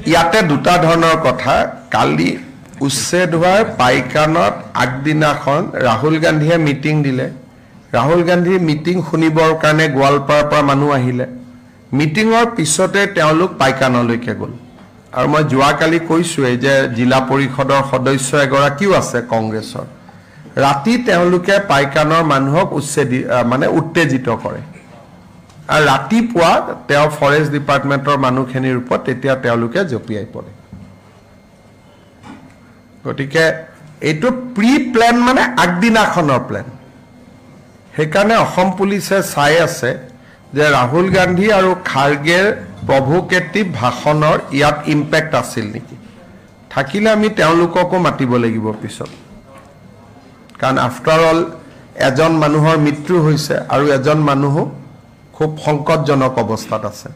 ইয়াতে দুটা ধৰণৰ কথা কালি উচ্ছেদ হোৱাৰ পাইকানত আগদিনাখন ৰাহুল গান্ধীয়ে মিটিং দিলে ৰাহুল গান্ধীৰ মিটিং শুনিবৰ কাৰণে গোৱালপাৰাৰ পৰা মানুহ আহিলে মিটিঙৰ পিছতে তেওঁলোক পাইকানলৈকে গ'ল আৰু মই যোৱাকালি কৈছোঁৱেই যে জিলা পৰিষদৰ সদস্য এগৰাকীও আছে কংগ্ৰেছৰ ৰাতি তেওঁলোকে পাইকানৰ মানুহক উত্তেজিত কৰে আৰু ৰাতিপুৱা তেওঁ ফৰেষ্ট ডিপাৰ্টমেণ্টৰ মানুহখিনিৰ ওপৰত তেতিয়া তেওঁলোকে জঁপিয়াই পৰে গতিকে এইটো প্ৰি প্লেন মানে আগদিনাখনৰ প্লেন সেইকাৰণে অসম পুলিচে চাই আছে যে ৰাহুল গান্ধী আৰু খাৰ্গেৰ প্ৰভোকেটিভ ভাষণৰ ইয়াত ইম্পেক্ট আছিল নেকি থাকিলে আমি তেওঁলোককো মাতিব লাগিব পিছত কাৰণ আফটাৰ অল এজন মানুহৰ মৃত্যু হৈছে আৰু এজন মানুহো খুব সংকটজনক অৱস্থাত আছে